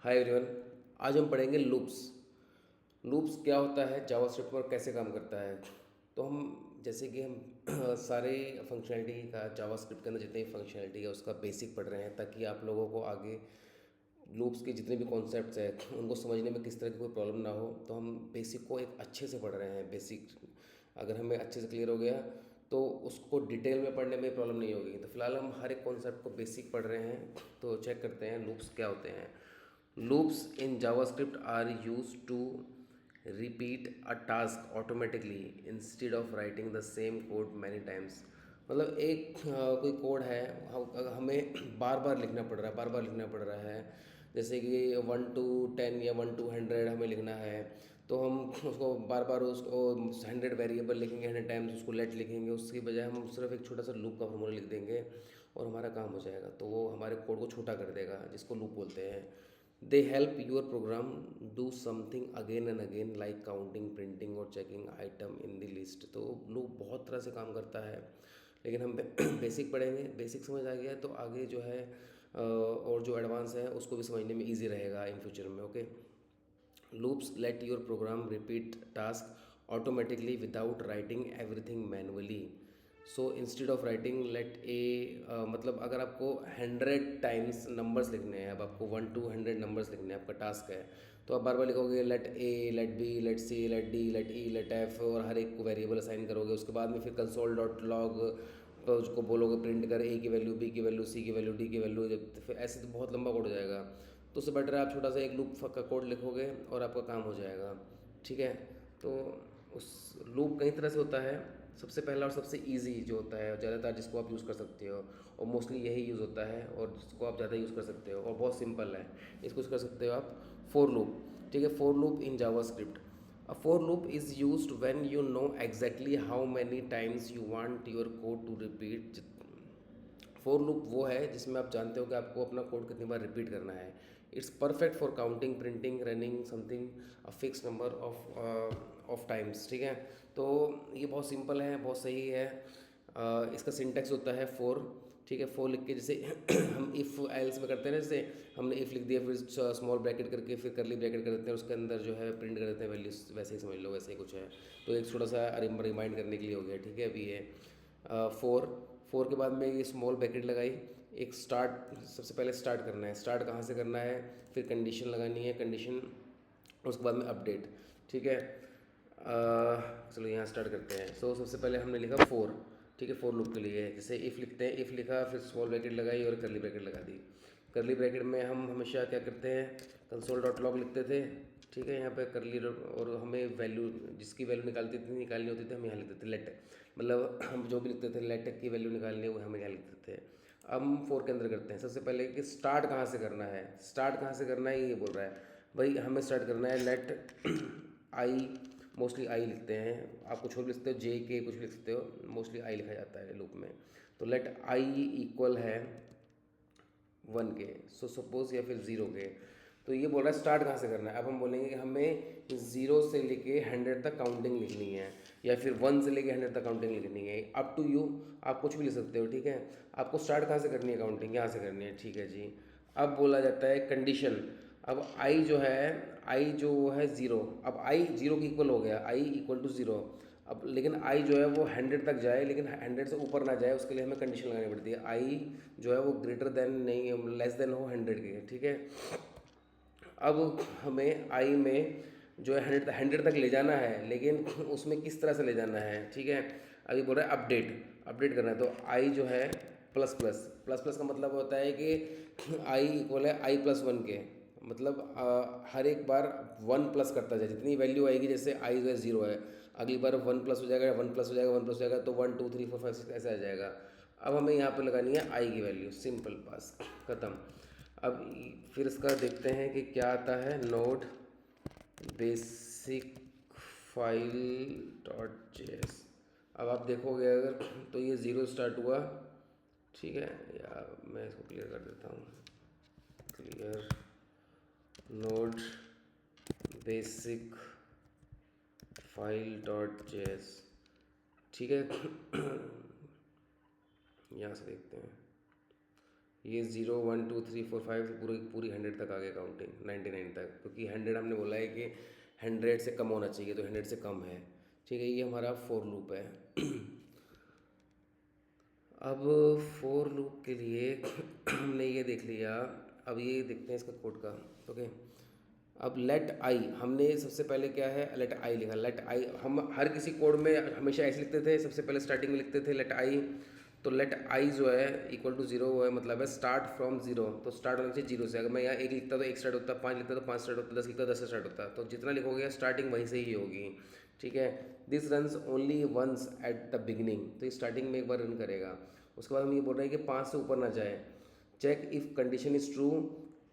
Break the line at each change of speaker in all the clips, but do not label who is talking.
Hi everyone. आज हम पढ़ेंगे लूप्स। लूप्स क्या होता है, जावास्क्रिप्ट पर कैसे काम करता है। तो हम जैसे कि हम सारे फंक्शनैलिटी का जावास्क्रिप्ट के अंदर जितनी फंक्शनैलिटी है उसका बेसिक पढ़ रहे हैं, ताकि आप लोगों को आगे लूप्स के जितने भी कॉन्सेप्ट्स हैं उनको समझने में किस तरह की कोई प्रॉब्लम ना हो। तो हम बेसिक को एक अच्छे से पढ़ रहे हैं। बेसिक अगर हमें अच्छे से क्लियर हो गया तो उसको डिटेल में पढ़ने में प्रॉब्लम नहीं होगी। तो फिलहाल हम हर एक कॉन्सेप्ट को बेसिक पढ़ रहे हैं। तो चेक करते हैं लूप्स क्या होते हैं। Loops in JavaScript are used to repeat a task automatically instead of writing the same code many times। मतलब एक कोई कोड है, हमें बार बार लिखना पड़ रहा है, बार बार लिखना पड़ रहा है। जैसे कि 1 to 10 या 1 to 100 हमें लिखना है, तो हम उसको बार बार उसको 100 वेरिएबल लिखेंगे, 100 टाइम्स उसको लेट लिखेंगे। उसकी बजाय हम सिर्फ एक छोटा सा लूप का फॉर्मूला लिख देंगे और हमारा काम हो जाएगा। तो वो हमारे कोड को छोटा कर देगा, जिसको लूप बोलते हैं। They help your program do something again and again, like counting, printing और checking item in the list. तो लूप बहुत तरह से काम करता है, लेकिन हम बेसिक पढ़ेंगे। बेसिक समझ आ गया तो आगे जो है और जो एडवांस है उसको भी समझने में ईजी रहेगा इन फ्यूचर में। Okay. Loops let your program repeat task automatically without writing everything manually. So instead of writing let A, मतलब अगर आपको 100 टाइम्स नंबर्स लिखने हैं, अब आपको 1 to 100 नंबर्स लिखने हैं, आपका टास्क है, तो आप बार बार लिखोगे let A, let B, let C, let D, let E, let F, और हर एक को वेरिएबल असाइन करोगे। उसके बाद में फिर कंसोल डॉट लॉग पर उसको बोलोगे प्रिंट कर ए की वैल्यू, बी की वैल्यू, सी की वैल्यू, डी की वैल्यू। जब तो फिर ऐसे तो बहुत लंबा कोड हो जाएगा। तो उससे बेटर है आप छोटा सा एक लूप का कोड लिखोगे और आपका काम हो जाएगा। ठीक है। तो उस लूप कई तरह से होता है। सबसे पहला और सबसे इजी जो होता है, ज़्यादातर जिसको आप यूज़ कर सकते हो, और मोस्टली यही यूज़ होता है और जिसको आप ज़्यादा यूज़ कर सकते हो और बहुत सिंपल है, इसको यूज़ कर सकते हो आप, फोर लूप। ठीक है। For loop in JavaScript. A for loop is used when you know exactly how many times you want your code to repeat। For loop वो है जिसमें आप जानते हो कि आपको अपना कोड कितनी बार रिपीट करना है। It's perfect for counting, printing, running something a fix number of times. ठीक है। तो ये बहुत सिंपल है, बहुत सही है। इसका सिंटेक्स होता है फोर। ठीक है। फोर लिख के जैसे हम इफ़ एल्स में करते हैं ना, जैसे हमने इफ़ लिख दिया, फिर स्मॉल ब्रैकेट करके फिर करली ब्रैकेट कर देते हैं, उसके अंदर जो है प्रिंट कर देते हैं वैल्यूज। वैसे ही समझ लो, वैसे ही कुछ है। तो एक छोटा सा रिमाइंड करने के लिए हो गया। ठीक है। अभी ये फोर, फोर के बाद में ये स्मॉल ब्रैकेट लगाई, एक स्टार्ट, सबसे पहले स्टार्ट करना है। स्टार्ट कहाँ से करना है, फिर कंडीशन लगानी है, कंडीशन, उसके बाद में अपडेट। ठीक है। चलो यहाँ स्टार्ट करते हैं। सो सबसे पहले हमने लिखा फोर। ठीक है। फोर लूप के लिए जैसे इफ़ लिखते हैं, इफ़ लिखा, फिर स्मॉल ब्रैकेट लगाई और करली ब्रैकेट लगा दी। करली ब्रैकेट में हम हमेशा क्या करते हैं, कंसोल डॉट लॉग लिखते थे। ठीक है। यहाँ पे करली, और हमें वैल्यू, जिसकी वैल्यू निकालनी होती थी, हम यहाँ लिखते थे लेट। मतलब हम जो भी लिखते थे लेट की वैल्यू निकालनी है वो हम यहाँ लिखते थे। अब हम फोर के अंदर करते हैं। सबसे पहले कि स्टार्ट कहाँ से करना है, स्टार्ट कहाँ से करना है ये बोल रहा है। भाई हमें स्टार्ट करना है लेट आई, मोस्टली आई लिखते हैं। आप कुछ और भी लिख सकते हो, जे के कुछ भी लिख सकते हो, मोस्टली आई लिखा जाता है लूप में। तो लेट आई इक्वल है 1 के, सो सपोज, या फिर 0 के। तो ये बोल रहा है स्टार्ट कहाँ से करना है। अब हम बोलेंगे कि हमें 0 से लेके 100 तक काउंटिंग लिखनी है, या फिर 1 से लेके 100 तक काउंटिंग लिखनी है। अप टू यू, आप कुछ भी लिख सकते हो। ठीक है। आपको स्टार्ट कहाँ से करनी है, काउंटिंग यहाँ से करनी है। ठीक है जी। अब बोला जाता है कंडीशन। अब आई जो है, आई जो है 0, अब आई 0 की इक्वल हो गया, आई इक्वल टू 0। अब लेकिन आई जो है वो 100 तक जाए, लेकिन 100 से ऊपर ना जाए, उसके लिए हमें कंडीशन लगानी पड़ती है। आई जो है वो ग्रेटर देन नहीं, लेस देन हो 100 के। ठीक है। अब हमें आई में जो है 100 तक ले जाना है, लेकिन उसमें किस तरह से ले जाना है। ठीक है। अभी बोल रहा है अपडेट, अपडेट करना है। तो आई जो है प्लस प्लस, प्लस प्लस का मतलब होता है कि आई इक्वल है आई प्लस 1 के। मतलब हर एक बार 1 प्लस करता जाए, जितनी वैल्यू आएगी, जैसे आई जो है 0 है, अगली बार 1 प्लस हो जाएगा, 1 प्लस हो जाएगा, 1 प्लस हो जाएगा, तो 1 2 3 4 5 6 ऐसे आ जाएगा। अब हमें यहाँ पे लगानी है आई की वैल्यू, सिंपल, पास, ख़त्म। अब फिर इसका देखते हैं कि क्या आता है। Node basic file dot JS. अब आप देखोगे अगर, तो ये 0 स्टार्ट हुआ। ठीक है। या मैं इसको क्लियर कर देता हूँ, clear node basic file dot JS. ठीक है। यहाँ से देखते हैं। ये 0 1 2 3 4 5 पूरी पूरी 100 तक आ गया काउंटिंग, 99 तक, क्योंकि 100 हमने बोला है कि 100 से कम होना चाहिए, तो 100 से कम है। ठीक है, ये हमारा फोर लूप है। अब फोर लूप के लिए हमने ये देख लिया। अब ये देखते हैं इसका कोड का। ओके, अब लेट आई, हमने सबसे पहले क्या है, लेट आई लिखा। लेट आई हम हर किसी कोड में हमेशा ऐसे लिखते थे, सबसे पहले स्टार्टिंग में लिखते थे लेट आई। तो लेट आई जो है इक्वल टू जीरो, वो है मतलब है स्टार्ट फ्रॉम जीरो। तो स्टार्ट होना चाहिए जीरो से। अगर मैं यहाँ एक लिखता तो एक स्टार्ट होता, पाँच लिखता तो पाँच स्टार्ट होता, 10 लिखता तो 10 से स्टार्ट होता। तो जितना लिखोगे स्टार्टिंग वहीं से ही होगी। ठीक है, this runs only once at the beginning, तो स्टार्टिंग में एक बार रन करेगा। उसके बाद हम ये बोल रहे हैं कि 5 से ऊपर ना जाए। Check if condition is true,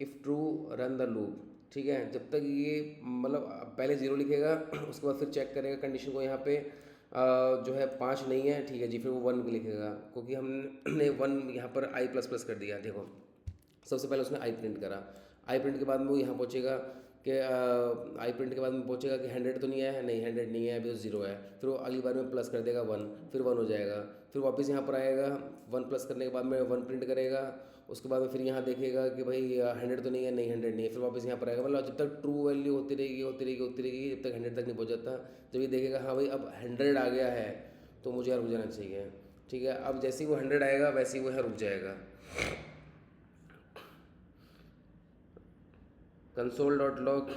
if true run the loop. ठीक है, जब तक ये मतलब पहले ज़ीरो लिखेगा, उसके बाद फिर चेक करेगा कंडीशन को। यहाँ पे जो है 5 नहीं है, ठीक है जी, फिर वो 1 लिखेगा, क्योंकि हमने 1 यहाँ पर आई प्लस प्लस कर दिया। देखो, सबसे पहले उसने आई प्रिंट करा। आई प्रिंट के बाद में वो यहाँ पहुँचेगा कि आई प्रिंट के बाद में पहुँचेगा कि 100 तो नहीं आया, नहीं 100 नहीं है, अभी तो ज़ीरो है। फिर वो अगली बार में प्लस कर देगा 1, फिर 1 हो जाएगा। फिर वापस यहाँ पर आएगा, 1 प्लस करने के बाद में 1 प्रिंट करेगा। उसके बाद में फिर यहाँ देखेगा कि भाई 100 तो नहीं है, नहीं 100 नहीं है, फिर वापस यहाँ पर आएगा। मतलब जब तक ट्रू वैल्यू होती रहेगी होती रहेगी होती रहेगी, जब तक 100 तक नहीं पहुँच जाता। जब ये देखेगा हाँ भाई अब 100 आ गया है, तो मुझे यहाँ रुक जाना चाहिए। ठीक है, अब जैसे ही वो 100 आएगा वैसे ही वो यहाँ रुक जाएगा। Console dot log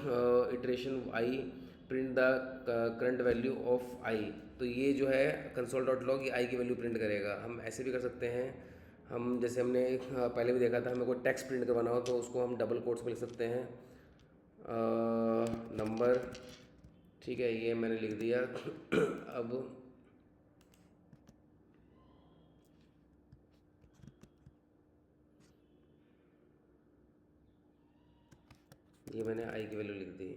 iteration I print the current value of I. तो ये जो है कंसोल डॉट लॉग, ये आई की वैल्यू प्रिंट करेगा। हम ऐसे भी कर सकते हैं, हम जैसे हमने पहले भी देखा था, हमें कोई टेक्स्ट प्रिंट करवाना हो तो उसको हम डबल कोट्स में लिख सकते हैं, नंबर। ठीक है, ये मैंने लिख दिया। अब ये मैंने आई की वैल्यू लिख दी।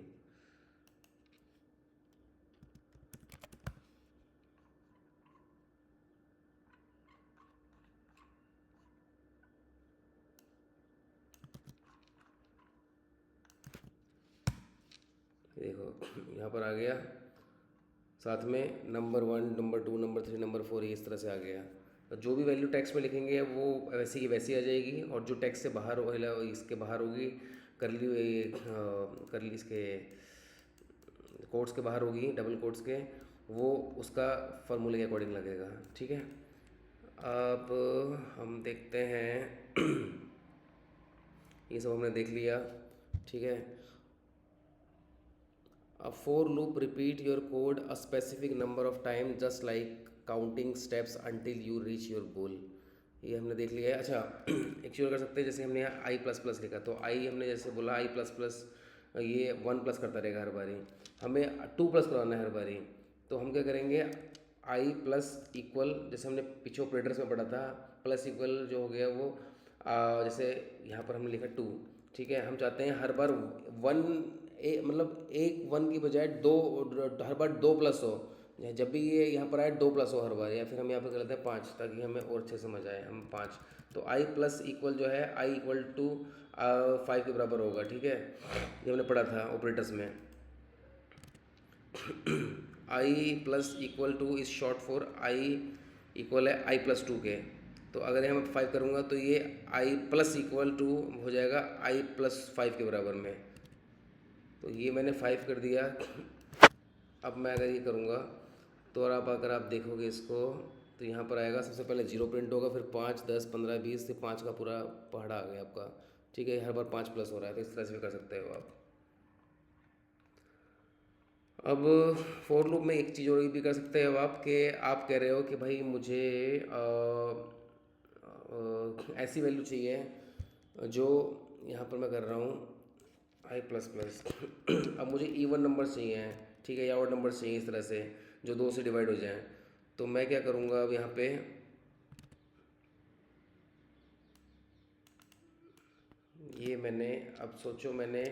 देखो यहाँ पर आ गया, साथ में नंबर 1, नंबर 2, नंबर 3, नंबर 4, इस तरह से आ गया। तो जो भी वैल्यू टेक्स्ट में लिखेंगे वो वैसी की वैसी आ जाएगी, और जो टेक्स्ट से बाहर इसके बाहर होगी, करली इसके कोट्स के बाहर होगी, डबल कोट्स के, वो उसका फार्मूले के अकॉर्डिंग लगेगा। ठीक है, अब हम देखते हैं। ये सब हमने देख लिया। ठीक है, A for loop repeat your code a specific number of time just like counting steps until you reach your goal। ये हमने देख लिया है। अच्छा, एक चीज़ और कर सकते हैं, जैसे हमने यहाँ आई प्लस प्लस लिखा, तो आई हमने जैसे बोला आई प्लस प्लस, ये 1 प्लस करता रहेगा हर बारी, हमें 2 प्लस करवाना है हर बारी। तो हम क्या करेंगे, आई प्लस इक्वल, जैसे हमने पीछे ऑपरेटर्स में पढ़ा था, प्लस इक्वल जो हो गया वो जैसे यहाँ पर हमने लिखा 2। ठीक है, हम चाहते हैं हर बार 1 मतलब एक 1 की बजाय 2, हर बार 2 प्लस हो। जब भी ये यहाँ पर आए 2 प्लस हो हर बार, या फिर हम यहाँ पर कर लेते हैं 5, ताकि हमें और अच्छे समझ आए। हम 5, तो आई प्लस इक्वल जो है आई इक्वल टू 5 के बराबर होगा। ठीक है, ये हमने पढ़ा था ऑपरेटर्स में। I plus equal two is short for I equal है आई प्लस 2 के। तो अगर यहाँ मैं 5 करूँगा तो ये आई प्लस इक्वल टू हो जाएगा आई प्लस 5 के बराबर में। तो ये मैंने 5 कर दिया। अब मैं अगर ये करूँगा तो अगर आप देखोगे इसको, तो यहाँ पर आएगा, सबसे पहले 0 प्रिंट होगा, फिर 5, 10, 15, 20 से 5 का पूरा पहाड़ा आ गया आपका। ठीक है, हर बार 5 प्लस हो रहा है, तो इस तरह से भी कर सकते हो आप। अब फॉर लूप में एक चीज़ और भी कर सकते हो आप, कि आप कह रहे हो कि भाई मुझे ऐसी वैल्यू चाहिए जो यहाँ पर मैं कर रहा हूँ आई प्लस प्लस। अब मुझे इवन नंबर चाहिए, ठीक है, या ऑड नंबर चाहिए, इस तरह से जो 2 से डिवाइड हो जाएं। तो मैं क्या करूँगा, अब यहाँ पे ये मैंने, अब सोचो मैंने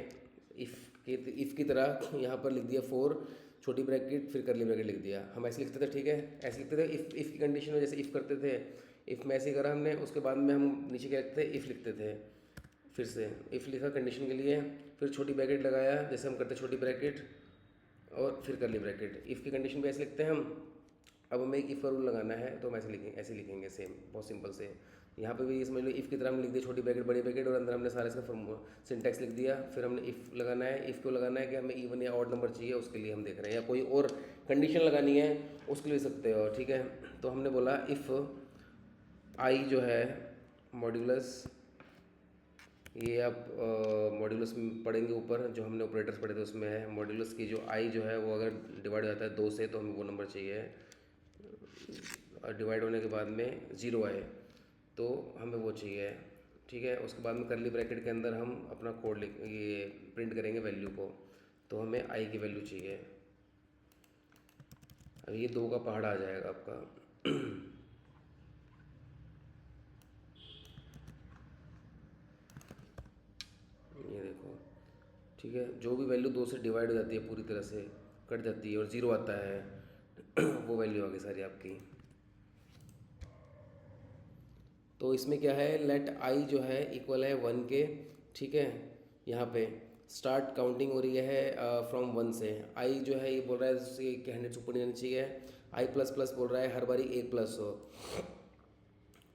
इफ़ की तरह यहाँ पर लिख दिया 4 छोटी ब्रैकेट फिर करली ब्रैकेट लिख दिया। हम ऐसे लिखते थे, ठीक है, ऐसे लिखते थे। इफ़ की कंडीशन में जैसे इफ़ करते थे, इफ़ में ऐसे करा हमने, उसके बाद में हम नीचे क्या लिखते थे, इफ़ लिखते थे। फिर से इफ़ लिखा कंडीशन के लिए, फिर छोटी ब्रैकेट लगाया जैसे हम करते छोटी ब्रैकेट, और फिर करली ब्रैकेट। इफ़ की कंडीशन पे ऐसे लिखते हैं हम। अब हमें एक इफ़ का रूल लगाना है, तो हम ऐसे लिखेंगे, सेम, बहुत सिंपल से। यहाँ पे भी समझ लो इफ़ की तरह हमने लिख दिया छोटी ब्रैकेट बड़ी ब्रैकेट, और अंदर हमने सारा इसका सिंटैक्स लिख दिया। फिर हमने इफ़ लगाना है, इफ़ क्यों लगाना है कि हमें इवन या ऑड नंबर चाहिए, उसके लिए हम देख रहे हैं, या कोई और कंडीशन लगानी है उसके लिए सकते हो, ठीक है। तो हमने बोला इफ़ आई जो है मॉड्यूलस, ये आप मॉड्यूलस में पढ़ेंगे ऊपर, जो हमने ऑपरेटर्स पढ़े थे उसमें है मॉड्यूलस की जो आई जो है वो अगर डिवाइड हो जाता है 2 से, तो हमें वो नंबर चाहिए, और डिवाइड होने के बाद में 0 आए तो हमें वो चाहिए, ठीक है। उसके बाद में करली ब्रैकेट के अंदर हम अपना कोड लिख ये प्रिंट करेंगे वैल्यू को, तो हमें आई की वैल्यू चाहिए। अब ये 2 का पहाड़ आ जाएगा आपका। ये देखो, ठीक है, जो भी वैल्यू 2 से डिवाइड हो जाती है पूरी तरह से कट जाती है और 0 आता है वो वैल्यू आ गई सारी आपकी। तो इसमें क्या है, लेट आई जो है इक्वल है 1 के, ठीक है। यहाँ पे स्टार्ट काउंटिंग हो रही है फ्रॉम 1 से। आई जो है ये बोल रहा है कि 100 से ऊपर नहीं जानी चाहिए। आई प्लस प्लस बोल रहा है हर बारी 1 प्लस हो,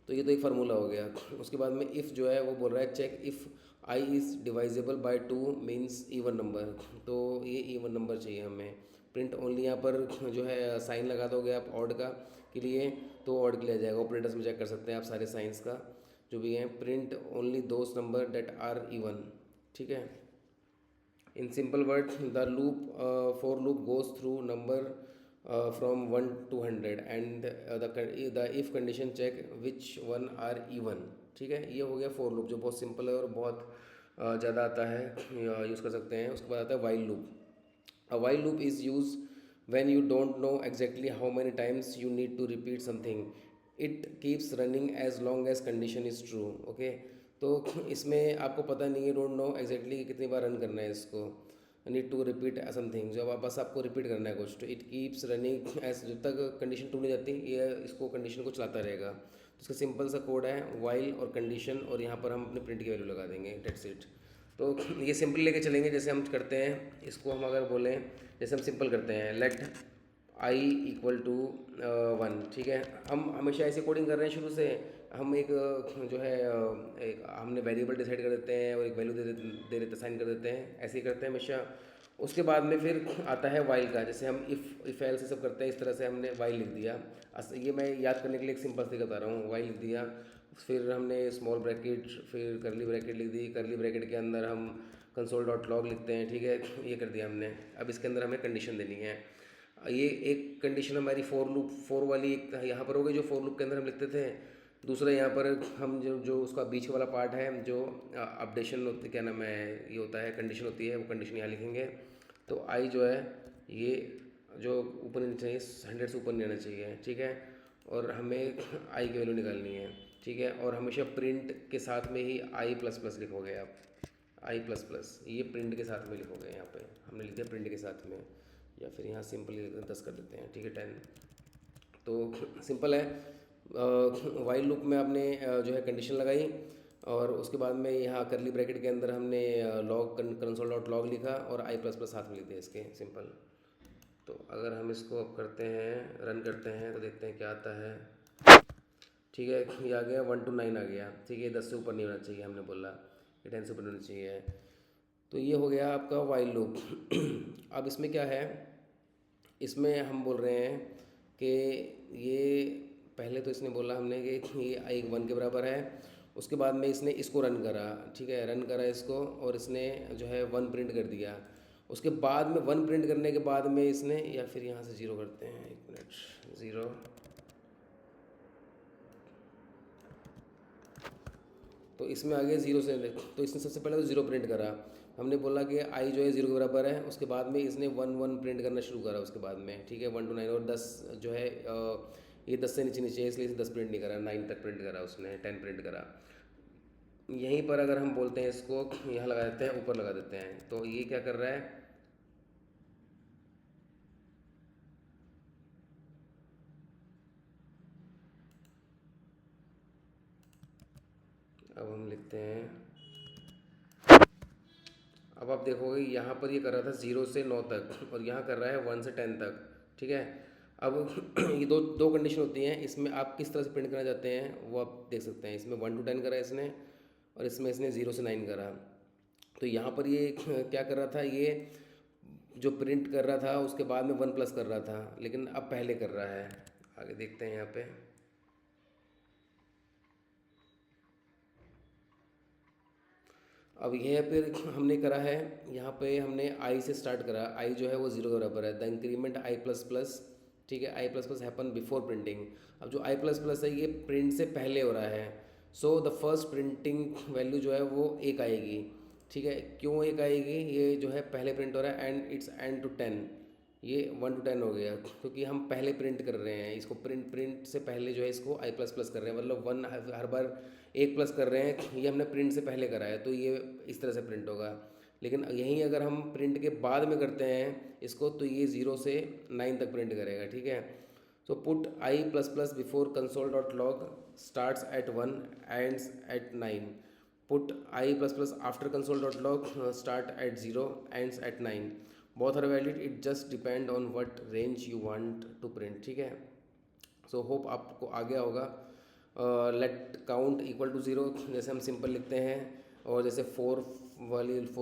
तो ये तो एक फार्मूला हो गया। उसके बाद में इफ़ जो है वो बोल रहा है check if I is divisible by 2 means even number, तो ये इवन नंबर चाहिए हमें। प्रिंट ओनली यहाँ पर जो है साइन लगा दोगे आप ऑड का के लिए, तो ऑड के लिए आ जाएगा। ऑपरेटर्स में चेक कर सकते हैं आप सारे साइंस का जो भी हैं। Print only those numbers that are even, ठीक है। In simple words, the for loop goes through number from 1 to 100 and the if condition check which one are even, ठीक है। ये हो गया for loop जो बहुत सिंपल है और बहुत ज़्यादा आता है, यूज़ कर सकते हैं। उसके बाद आता है while loop. A while loop is used when you don't know exactly how many times you need to repeat something. It keeps running as long as condition is true. Okay. तो इसमें आपको पता नहीं है, डोंट नो एग्जैक्टली कितनी बार run करना है इसको। नीड टू रिपीट समथिंग, जो बस आपको रिपीट करना है कुछ, तो इट कीप्स रनिंग एज, जब तक कंडीशन टू नहीं जाती ये इसको कंडीशन को चलाता रहेगा। तो इसका सिंपल सा कोड है वाइल और कंडीशन, और यहाँ पर हम अपने प्रिंट की वैल्यू लगा देंगे, डेट्स इट। तो ये सिंपल लेके चलेंगे जैसे हम करते हैं इसको। हम अगर बोलें जैसे हम सिंपल करते हैं लेट आई इक्वल टू 1, ठीक है। हम हमेशा ऐसे कोडिंग कर रहे हैं शुरू से। हम एक जो है एक हमने वेरिएबल डिसाइड कर देते हैं और एक वैल्यू दे देते साइन कर देते हैं, ऐसे ही करते हैं हमेशा। उसके बाद में फिर आता है वाइल का, जैसे हम इफ़ एल से सब करते हैं इस तरह से हमने वाइल लिख दिया। ये मैं याद करने के लिए एक सिंपल से बता रहा हूँ। वाइल लिख दिया, फिर हमने स्मॉल ब्रैकेट, फिर करली ब्रैकेट लिख दी। करली ब्रैकेट के अंदर हम कंसोल डॉट लॉग लिखते हैं, ठीक है। ये कर दिया हमने। अब इसके अंदर हमें कंडीशन देनी है। ये एक कंडीशन हमारी फोर वाली एक यहाँ पर हो गई, जो फोर लूप के अंदर हम लिखते थे। दूसरा यहाँ पर हम जो जो उसका बीच वाला पार्ट है जो अपडेशन होती, क्या नाम है, ये होता है कंडीशन होती है, वो कंडीशन यहाँ लिखेंगे। तो आई जो है ये जो ऊपर नहीं चाहिए, 100 से ऊपर नहीं आना चाहिए, ठीक है। और हमें आई की वैल्यू निकालनी है, ठीक है। और हमेशा प्रिंट के साथ में ही आई प्लस प्लस लिखोगे आप। आई प्लस प्लस ये प्रिंट के साथ में लिखोगे। यहाँ पे हमने लिख दिया प्रिंट के साथ में, या फिर यहाँ सिंपली 10 कर देते हैं, ठीक है, 10। तो सिंपल है। वाइल लूप में आपने जो है कंडीशन लगाई, और उसके बाद में यहाँ करली ब्रैकेट के अंदर हमने लॉग कंसोल डॉट लॉग लिखा और आई प्लस प्लस साथ में लिख दिया इसके, सिंपल। तो अगर हम इसको अब करते हैं, रन करते हैं, तो देखते हैं क्या आता है, ठीक है। ये आ गया 1 to 9 आ गया, ठीक है। 10 से ऊपर नहीं होना चाहिए हमने बोला, ये 10 से ऊपर होना चाहिए। तो ये हो गया आपका वाइल लूप। अब इसमें क्या है, इसमें हम बोल रहे हैं कि ये पहले तो इसने बोला हमने कि ये आई 1 के बराबर है। उसके बाद में इसने इसको रन करा, ठीक है, रन करा इसको, और इसने जो है 1 प्रिंट कर दिया। उसके बाद में 1 प्रिंट करने के बाद में इसने, या फिर यहाँ से 0 करते हैं, 1 मिनट, 0। तो इसमें आ गया 0 से, तो इसने सबसे पहले तो 0 प्रिंट करा। हमने बोला कि आई जो है 0 के बराबर है। उसके बाद में इसने 1 प्रिंट करना शुरू करा उसके बाद में, ठीक है, 1 to 9। और 10 जो है ये 10 से नीचे नीचे है, इसलिए 10 प्रिंट नहीं करा, 9 तक प्रिंट करा उसने, 10 प्रिंट करा। यहीं पर अगर हम बोलते हैं इसको यहाँ लगा देते हैं, ऊपर लगा देते हैं, तो ये क्या कर रहा है, अब हम लिखते हैं। अब आप देखोगे यहाँ पर ये कर रहा था 0 से 9 तक, और यहाँ कर रहा है 1 से 10 तक, ठीक है। अब ये दो दो कंडीशन होती हैं, इसमें आप किस तरह से प्रिंट करना चाहते हैं वो आप देख सकते हैं। इसमें 1 to 10 करा इसने, और इसमें इसने 0 से 9 करा। तो यहाँ पर ये क्या कर रहा था, ये जो प्रिंट कर रहा था उसके बाद में 1+ कर रहा था, लेकिन अब पहले कर रहा है। आगे देखते हैं यहाँ पे। अब यह फिर हमने करा है, यहाँ पे हमने आई से स्टार्ट करा। आई जो है वो 0 के बराबर है। The increment I plus plus, ठीक है, I plus plus happen before printing. अब जो आई प्लस प्लस है ये प्रिंट से पहले हो रहा है। So the first printing value जो है वो 1 आएगी, ठीक है। क्यों 1 आएगी, ये जो है पहले प्रिंट हो रहा है एंड इट्स एंड टू 10, ये 1 to 10 हो गया क्योंकि हम पहले प्रिंट कर रहे हैं इसको। प्रिंट से पहले जो है इसको आई प्लस प्लस कर रहे हैं, मतलब 1 हर बार 1+ कर रहे हैं, ये हमने प्रिंट से पहले करा है तो ये इस तरह से प्रिंट होगा। लेकिन यहीं अगर हम प्रिंट के बाद में करते हैं इसको तो ये 0 से 9 तक प्रिंट करेगा, ठीक है। So put I plus plus before console dot log starts at 1 ends at 9। Put I plus plus after console dot log start at 0 ends at 9। Both are valid, it just depend on what range you want to print, ठीक है। So hope आपको आ गया होगा। Late count equal to 0 जैसे हम simple लिखते हैं, और जैसे फोर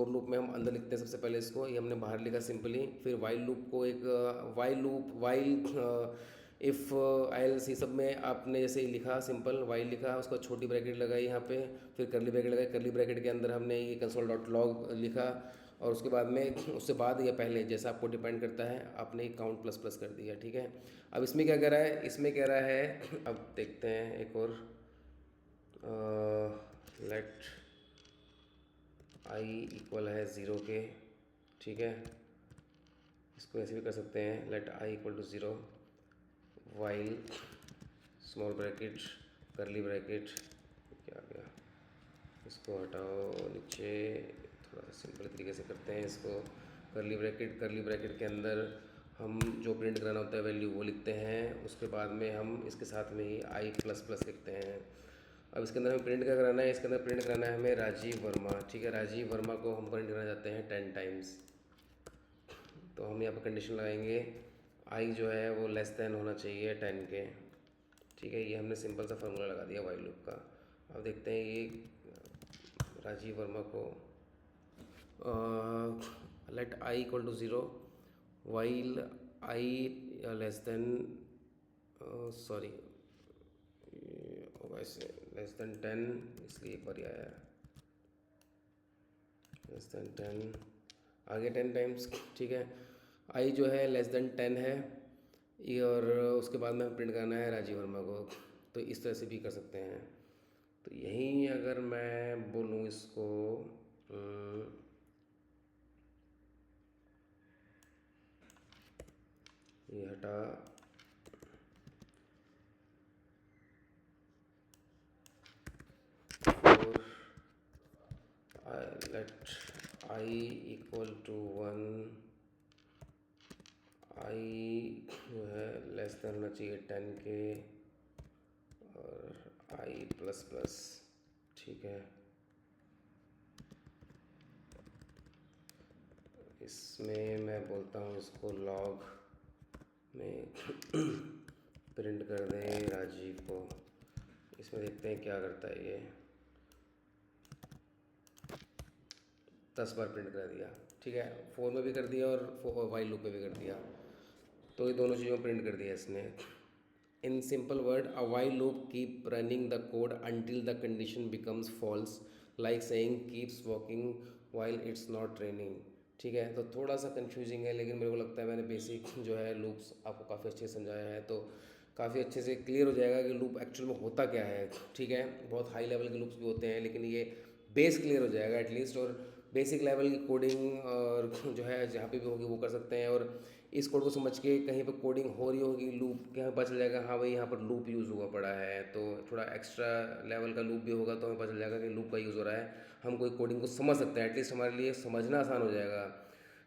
लूप में हम अंदर लिखते हैं सबसे पहले इसको, ये हमने बाहर लिखा सिंपली। फिर वाइल लूप को एक वाइल इफ़ आई सी सब में आपने जैसे ही लिखा सिंपल वाइल लिखा, उसको छोटी ब्रैकेट लगाई यहाँ पे, फिर करली ब्रैकेट लगाई, करली ब्रैकेट के अंदर हमने ये कंसोल डॉट लॉग लिखा, और उसके बाद में उससे बाद या पहले जैसा आपको डिपेंड करता है आपने काउंट प्लस प्लस कर दिया, ठीक है। अब इसमें क्या कह रहा है, इसमें कह रहा है, अब देखते हैं एक और, लेट आई इक्वल है 0 के, ठीक है। इसको ऐसे भी कर सकते हैं, let I equal to 0 while small bracket curly bracket, क्या गया, इसको हटाओ नीचे, थोड़ा सा सिंपल तरीके से करते हैं इसको। करली ब्रैकेट के अंदर हम जो प्रिंट कराना होता है वैल्यू वो लिखते हैं, उसके बाद में हम इसके साथ में ही आई प्लस प्लस लिखते हैं। अब इसके अंदर हमें प्रिंट क्या कराना है, इसके अंदर प्रिंट कराना है हमें राजीव वर्मा, ठीक है। राजीव वर्मा को हम प्रिंट कराना चाहते हैं 10 टाइम्स। तो हम यहाँ पर कंडीशन लगाएंगे, आई जो है वो लेस देन होना चाहिए 10 के, ठीक है। ये हमने सिंपल सा फार्मूला लगा दिया वाइल लूप का। अब देखते हैं ये राजीव वर्मा को let I equal to 0 while I less than, sorry वैसे लेस देन 10, इसलिए एक बार आया लेस देन 10, आगे 10 टाइम्स, ठीक है। आई जो है लेस देन 10 है ये, और उसके बाद में प्रिंट करना है राजीव वर्मा को, तो इस तरह से भी कर सकते हैं। तो यहीं अगर मैं बोलूँ इसको, ये हटा, और लेट आई इक्वल टू 1, आई जो है लेस देन होना चाहिए 10 के, और आई प्लस प्लस, ठीक है। इसमें मैं बोलता हूँ इसको लॉग में प्रिंट कर दें राजीव को। इसमें देखते हैं क्या करता है ये, 10 बार प्रिंट कर दिया, ठीक है। 4 में भी कर दिया और वाइल लूप में भी कर दिया, तो ये दोनों चीज़ों में प्रिंट कर दिया इसने। In simple word, a while loop keep running the code until the condition becomes false, like saying keeps walking while it's not raining, ठीक है। तो थोड़ा सा कंफ्यूजिंग है, लेकिन मेरे को लगता है मैंने बेसिक जो है लूप्स आपको काफ़ी अच्छे से समझाया है, तो काफ़ी अच्छे से क्लियर हो जाएगा कि लूप एक्चुअल में होता क्या है, ठीक है। बहुत हाई लेवल के लूप्स भी होते हैं, लेकिन ये बेस क्लियर हो जाएगा एटलीस्ट, और बेसिक लेवल की कोडिंग और जो है जहाँ पे भी होगी वो कर सकते हैं। और इस कोड को समझ के कहीं पर कोडिंग हो रही होगी लूप के, हमें पता चल जाएगा हाँ भाई यहाँ पर लूप यूज़ हुआ पड़ा है, तो थोड़ा एक्स्ट्रा लेवल का लूप भी होगा तो हमें पता चल जाएगा कि लूप का यूज़ हो रहा है, हम कोई कोडिंग को समझ सकते हैं, एटलीस्ट हमारे लिए समझना आसान हो जाएगा,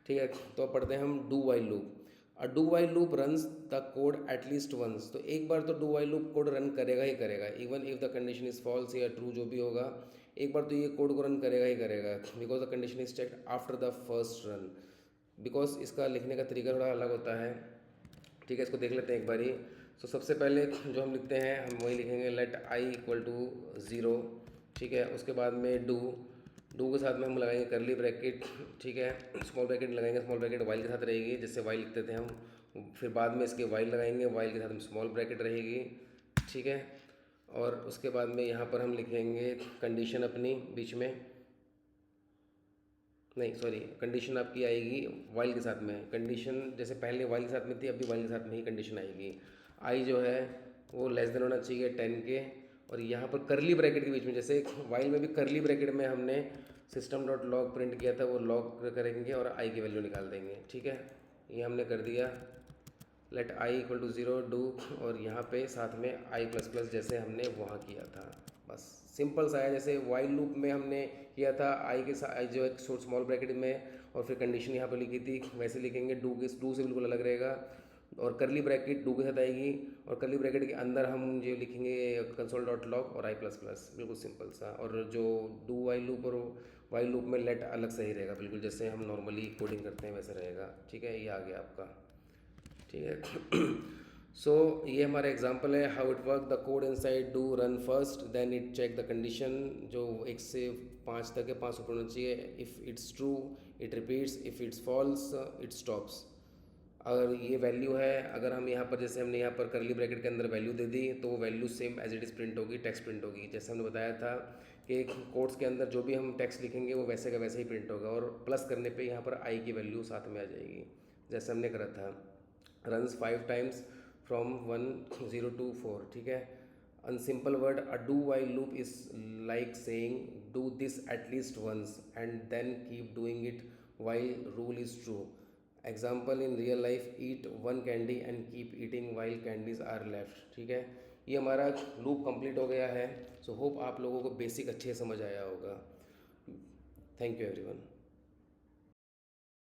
ठीक है। तो अब पढ़ते हैं हम do while loop. A do while loop runs the code at least once, तो एक बार तो do while loop code run करेगा ही करेगा, even if the condition is false या ट्रू जो भी होगा, एक बार तो ये कोड को रन करेगा ही करेगा, because the condition is checked after the first run. Because इसका लिखने का तरीका थोड़ा अलग होता है, ठीक है, इसको देख लेते हैं एक बारी। तो सबसे पहले जो हम लिखते हैं हम वही लिखेंगे, लेट आई इक्वल टू 0। ठीक है, उसके बाद में डू के साथ में हम लगाएंगे करली ब्रैकेट। ठीक है, स्मॉल ब्रैकेट लगाएंगे, स्मॉल ब्रैकेट वाइल के साथ रहेगी, जैसे वाइल लिखते थे हम। फिर बाद में इसके वाइल लगाएंगे, वाइल के साथ में स्मॉल ब्रैकेट रहेगी। ठीक है, और उसके बाद में यहाँ पर हम लिखेंगे कंडीशन अपनी बीच में, नहीं सॉरी, कंडीशन आपकी आएगी वाइल के साथ में। कंडीशन जैसे पहले वाइल के साथ में थी, अभी वाइल के साथ में ही कंडीशन आएगी। आई जो है वो लेस देन होना चाहिए 10 के, और यहाँ पर करली ब्रैकेट के बीच में, जैसे वाइल में भी करली ब्रैकेट में हमने सिस्टम डॉट लॉग प्रिंट किया था, वो लॉग करेंगे और आई की वैल्यू निकाल देंगे। ठीक है, ये हमने कर दिया, let I equal to 0 do, और यहाँ पे साथ में आई प्लस प्लस जैसे हमने वहाँ किया था। बस सिंपल सा है, जैसे वाइल लूप में हमने किया था आई के साथ, आई जो एक स्मॉल ब्रैकेट में और फिर कंडीशन यहाँ पर लिखी थी, वैसे लिखेंगे। डू से बिल्कुल अलग रहेगा, और करली ब्रैकेट डू के साथ आएगी, और करली ब्रैकेट के अंदर हम जो लिखेंगे कंसोल डॉट लॉग और आई प्लस प्लस, बिल्कुल सिंपल सा। और जो डू वाइल लूप और वाइल लूप में लेट अलग से ही रहेगा, बिल्कुल जैसे हम नॉर्मली कोडिंग करते हैं वैसे रहेगा। ठीक है, ये आ गया आपका। ठीक है, सो ये हमारा एग्जांपल है how it work. The code inside do run first, then it check the condition, जो 1 से 5 तक है, 5 ऊपर होना चाहिए। If it's true it repeats, if it's false it stops. अगर ये वैल्यू है, अगर हम यहाँ पर जैसे हमने यहाँ पर करली ब्रैकेट के अंदर वैल्यू दे दी, तो वो value same as it is print होगी, टेक्स्ट प्रिंट होगी। जैसे हमने बताया था कि कोड्स के अंदर जो भी हम टेक्स्ट लिखेंगे वो वैसे का वैसे ही प्रिंट होगा, और प्लस करने पे यहाँ पर आई की वैल्यू साथ में आ जाएगी, जैसे हमने करा था। Runs 5 times from 1 0 to 4। ठीक है, in simple word, a do while loop is like saying do this at least once and then keep doing it while rule is true. Example in real life, eat 1 candy and keep eating while candies are left. ठीक है, ये हमारा loop complete हो गया है। So hope आप लोगों को बेसिक अच्छे समझ आया होगा। Thank you everyone.